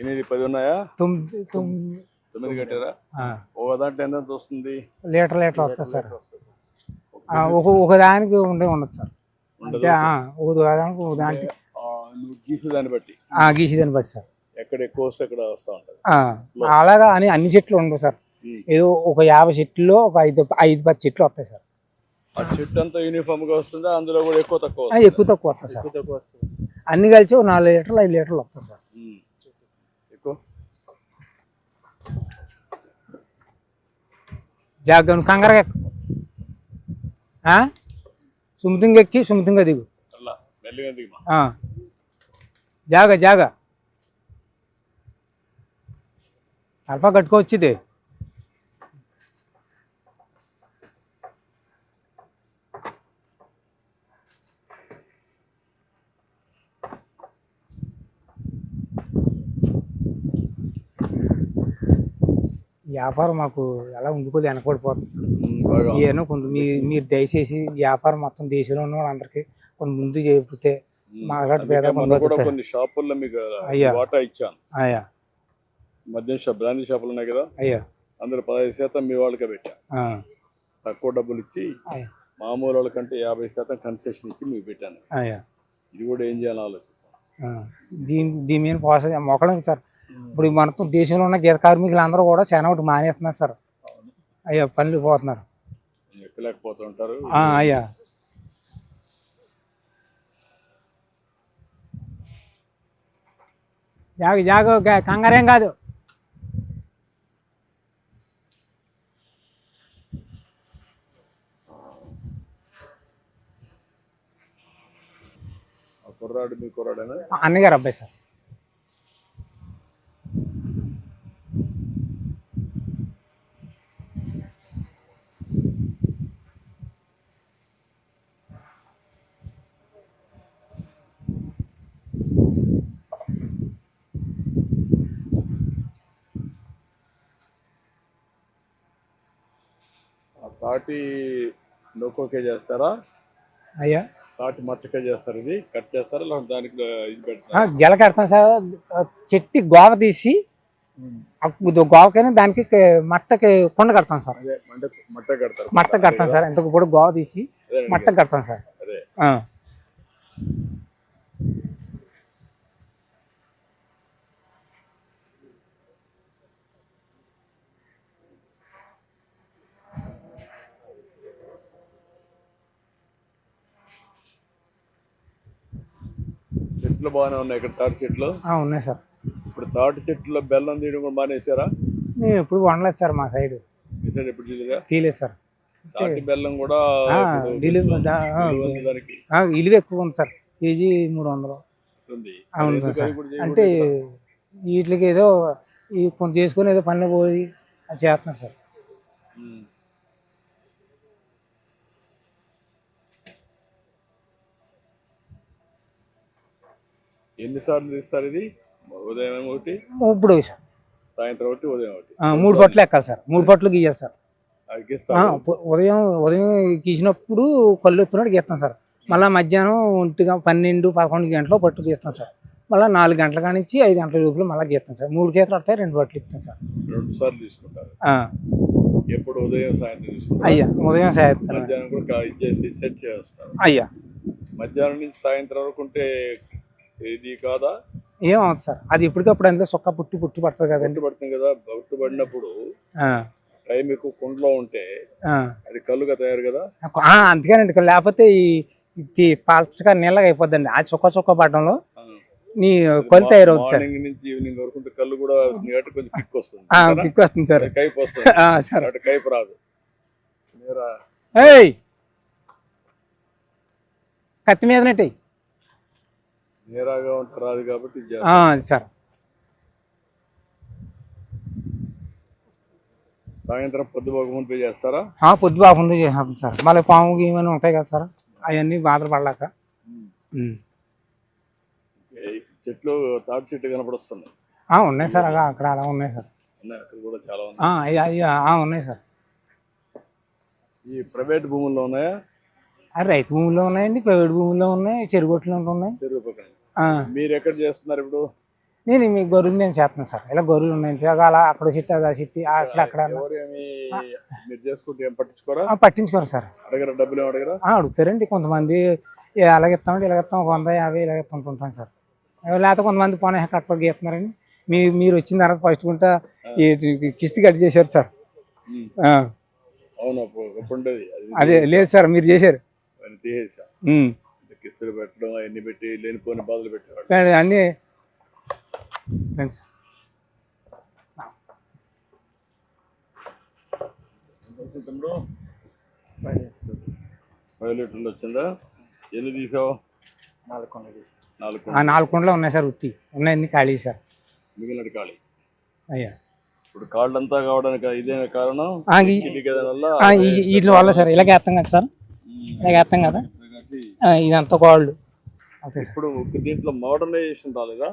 ఎనిమిది 10 ఉన్నాయా? 9 కట్టారా? ఒక దాంట్లో ఎంత వస్తుంది? లీటర్ వస్తుంది సార్. ఒక దానికి ఉండదు సార్. అంటే ఒక దానికి నువ్వు గీసేదాన్ని బట్టి గీసేదాన్ని బట్టి సార్. ఎక్కడ ఎక్కువ వస్తే ఎక్కడ వస్తూ ఉంటుంది. అలాగా అని అన్ని చెట్లు ఉండవు సార్. ఏదో ఒక 50 చెట్లలో ఒక 5-10 చెట్లు వస్తాయి సార్. ఆ చెట్టు అంతా యూనిఫామ్ గా వస్తుందా? అందులో కూడా ఎక్కువ తక్కువ వస్తుంది సార్. అన్ని కలిసి 4 లీటర్లు 5 లీటర్లు వస్తాయి సార్. ఎక్కువ జాగ్రత్త, నువ్వు కంగారుగా ఎక్కు, సుమితంగా ఎక్కి సుమితంగా దిగు. జాగా అల్పా కట్టుకోవచ్చుది. వ్యాపారం మాకు ఎలా ఉండుకోదు, వెనకబడిపోతుంది సార్. ఏమో కొంత మీరు దయచేసి వ్యాపారం మొత్తం దేశంలో ఉన్న వాళ్ళందరికీ కొన్ని ముందు చెబితే మాట్లాడి పేద కొన్ని షాపుల్లో మీకు వాటా ఇచ్చాను. మద్యం షాప్, బ్రాండీ షాపులు ఉన్నాయి కదా, అందులో 15% మీ వాళ్ళకే పెట్టా. తక్కువ డబ్బులు ఇచ్చి మామూలు వాళ్ళకంటే 50% కన్సెషన్ ఇచ్చి మీకు పెట్టాను. ఇది కూడా ఏం చేయాలని ఆలోచిస్తాను. దీని మీద ప్రోత్సహం మొక్కడం సార్. ఇప్పుడు మనతో దేశంలో ఉన్న గీత కార్మికులు అందరూ కూడా చాలా ఒకటి మానేస్తున్నారు సార్. పనులు పోతున్నారు, ఎక్కలేకపోతుంటారు. జాగ కంగారేం కాదు. కుర్రాడు మీ కుర్రాడేనా? అన్నగారు అబ్బాయి సార్. తాటి నొక్కోకే చేస్తారా? తాటి మట్టకే చేస్తారు. ఇది కట్ చేస్తారా? దానికి ఇది పెడతారా? గెల కడతాం సార్. చెట్టు గోవ తీసి గోవకైనా దానికి మట్టకి కొండ కడతాం సార్. మట్ట కడతాం సార్. ఇంతకు కూడా గోవ తీసి మట్ట కడతాం సార్. చెట్లు బాగానే ఉన్నాయి ఇక్కడ. తాటి చెట్లు ఉన్నాయి సార్. ఇప్పుడు తాటి చెట్లు బెల్లం తీయడం కూడా మానేసారా? మేము ఎప్పుడు వండలేదు సార్. మా సైడ్ ఎప్పుడు తీయలేదు సార్. తాటి బెల్లం కూడా విలువ ఎక్కువ ఉంది సార్. కేజీ 300. అవును సార్. అంటే వీటికి ఏదో కొంచెం చేసుకుని ఏదో పనులు పోయి అది చేస్తున్నారు సార్. ఎన్నిసార్లు తీస్తారు ఇది? ఉదయం ఒకటి, ఇప్పుడు సాయంత్రం ఒకటి, ఉదయం ఒకటి, 3 పట్లు ఎక్కాలి సార్. 3 పట్లు గీయాలి సార్. ఉదయం గీసినప్పుడు కళ్ళు ఎప్పినట్టు గీస్తాం సార్. మళ్ళీ మధ్యాహ్నం 12-11 గంటలు పట్టు గీస్తాం సార్. మళ్ళీ 4 గంటల కానించి 5 గంటల లోపల మళ్ళీ గీస్తాం సార్. 3 గీతలు వస్తాయి, 2 పట్లు ఇస్తాం సార్. 2 సార్లు తీసుకుంటారు. ఎప్పుడు ఉదయం సాయంత్రం తీసుకుంటారు? ఉదయం సాయంత్రం. మధ్యాహ్నం కూడా ఇచ్చేసి సెట్ చేస్తారు. మధ్యాహ్నం నుంచి సాయంత్రం వరకు ఉంటే ఇది కాదా? ఏమవుతుంది సార్, అది ఎప్పటికప్పుడు అందులో సొక్క పుట్టి పడుతుంది కదండి. పడుతుంది కదా. పుట్టు పడినప్పుడు టైం ఎక్కువ కుండలో ఉంటే అది కళ్ళుగా తయారు కదా. అందుకేనండి. లేకపోతే ఈ పచ్చగా నీళ్ళగా అయిపోద్దండి. ఆ చొక్క పడడంలో నీ కళ్ళు తయారవుతుంది సార్. మార్నింగ్ నుంచి ఈవినింగ్ వరకు కళ్ళు కూడా కొంచెం కిక్ వస్తుంది. కిక్ వస్తుంది సార్. కైపు వస్తుంది సార్. కైపు రాదు. కత్తి మీదనట్టు నేరాగా ఉంటారు అది కాబట్టి సార్. సాయంత్రం పొద్దుబాకు ముందు చేస్తారా? పొద్దుబాకు ముందు చేస్తాం సార్. మళ్ళీ పాము గీమని ఉంటాయి కదా సార్, అవన్నీ బాధపడలేక. చెట్లు తాటి చెట్లు కనపడొస్తున్నాయి. ఉన్నాయి సార్. అక్కడ అలా ఉన్నాయి సార్. అక్కడ కూడా చాలా ఉన్నాయి సార్. ఈ ప్రైవేట్ భూముల్లో ఉన్నాయా? రైతు భూముల్లో ఉన్నాయండి, ప్రైవేట్ భూముల్లో ఉన్నాయి, చెరుగొట్లో ఉన్నాయి. చెరువు పక్కన. మీరు ఎక్కడ చేస్తున్నారు ఇప్పుడు? నేను మీ గొర్రెలు నేను చేస్తున్నాను సార్. ఇలా గొర్రెలు ఉన్నాయి అలా అక్కడ చెట్టు అక్కడ చెట్టు అక్కడ మీరు చేసుకుంటే ఏం పట్టించుకోరా? పట్టించుకోరు సార్. అడగరా? డబ్బులు ఏం అడగరా? అడుగుతారండి కొంతమంది. అలాగే ఇస్తామండి, ఇలాగ ఇస్తాం, 100, 50 ఇలాగ ఇస్తుంటుంటాం సార్. లేకపోతే కొంతమంది పోనీ కట్టపడి గీస్తున్నారండి. మీరు వచ్చిన తర్వాత ఫస్ట్ గుంట కిస్తీ కట్ చేశారు సార్. అవును, అదే లేదు సార్, మీరు చేశారు. కిస్తులు పెట్టడం అవన్నీ పెట్టి లేనిపోని బాధలు పెట్టారు అన్నీ ఫ్రెండ్స్. తమ్ముడు 5 లీటర్లు వచ్చిందా? ఎన్ని తీసావు? 4 కుండలు ఉన్నాయి సార్. ఉత్తి ఉన్నాయన్ని ఖాళీ సార్. మిగిలిన ఖాళీ అయ్యా. ఇప్పుడు కాళ్ళు అంతా కావడానికి ఇదే కారణం వీటి వల్ల సార్. ఇలాగ వేస్తాం కదా సార్, ఇలాగ వేస్తాం కదా, ఇదంతా కాళ్ళు. ఇప్పుడు దీంట్లో మోడర్నైజేషన్ రాలేదా?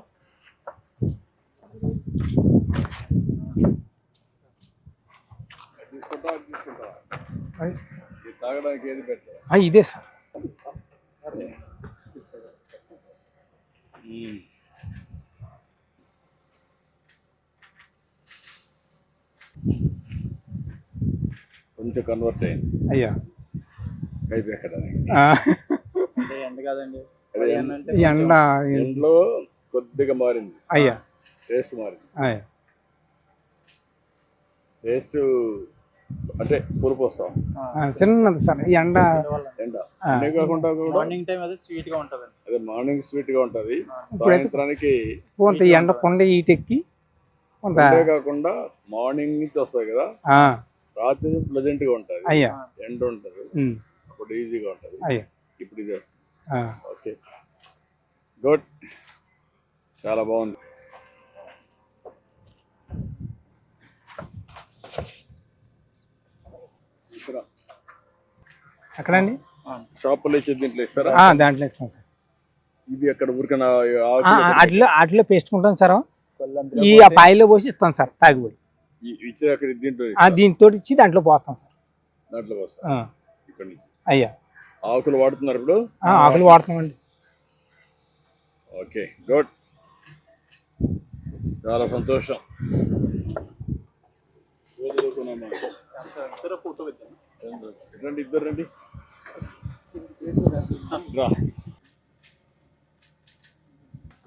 తాగడానికి ఏది పెట్టారు? ఇదే సార్. కొంచెం కన్వర్ట్ అయింది అయ్యా. ఎండలో కొద్దిగా మారింది అయ్యా. టేస్ట్ మారింది అయ్యా. టేస్ట్ అంటే పులుపు వస్తాం చిన్నది సార్. ఈ ఎండ కాకుండా మార్నింగ్ టైం అదే స్వీట్ గా ఉంటది. అదే మార్నింగ్ స్వీట్ గా ఉంటది, సాయంత్రానికి కొంత ఎండ కొండ ఈటెక్కి కొంత కాకుండా మార్నింగ్ నుంచి వస్తాయి కదా, రాత్రి ప్లెజెంట్ గా ఉంటది. అయ్యా. ఎండ ఉంటది, అప్పుడు ఈజీగా ఉంటది. అయ్యా. ఇప్పుడు ఇది వస్తుంది. ఓకే, గుడ్, చాలా బాగుంది. ఎక్కడండి? షాపులో ఇచ్చే దీంట్లో ఇస్తారా? దాంట్లో ఇస్తాం సార్. ఇది ఎక్కడ ఊరికైనా అట్లా పేస్టుకుంటాం సార్. ఈ పాయిలో పోసి ఇస్తాం సార్ తాగిపోయి. దీంతో ఇచ్చి దాంట్లో పోస్తాం సార్. దాంట్లో పోస్తాం ఇక్కడ నుంచి. అయ్యా. ఆకులు వాడుతున్నారు ఇప్పుడు? ఆకులు వాడుతున్నామండి. ఓకే, గుడ్, చాలా సంతోషం. రండి, ఇద్దరు రండి.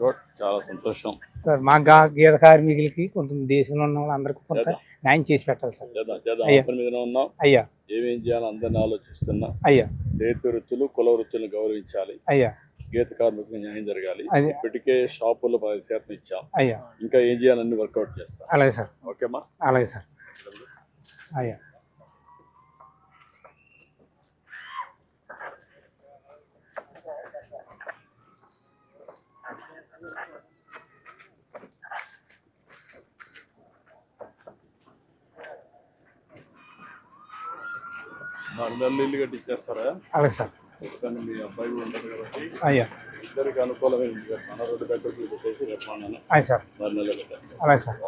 గుడ్, చాలా సంతోషం సార్. మా గీత కార్మికులకి కొంత దేశంలో ఉన్న వాళ్ళందరికీ కొంత న్యాయం చేసి పెట్టాలి సార్. మీద ఉన్నాం. అయ్యా. ఏమేం చేయాలో అందరిని ఆలోచిస్తున్నా. అయ్యా. చేతి వృత్తులు, కుల వృత్తులను గౌరవించాలి. అయ్యా. గీత కార్మికులకు న్యాయం జరగాలి. ఇప్పటికే షాపుల్లో 10% ఇచ్చాం. అయ్యా. ఇంకా ఏం చేయాలన్నీ వర్కౌట్ చేస్తాం. అలాగే సార్. ఓకేమా? అలాగే సార్. అయ్యా. ఇల్లు కట్టించేస్తారా? అలాగే సార్. మీ అబ్బాయి ఉంటారు కాబట్టి అయ్యా. ఇద్దరికి అనుకూలమైన మన రోడ్డు దగ్గరికి పెట్టేసి రేపు సార్. 6 నెలలు పెట్టేస్తాం. అలాగే సార్.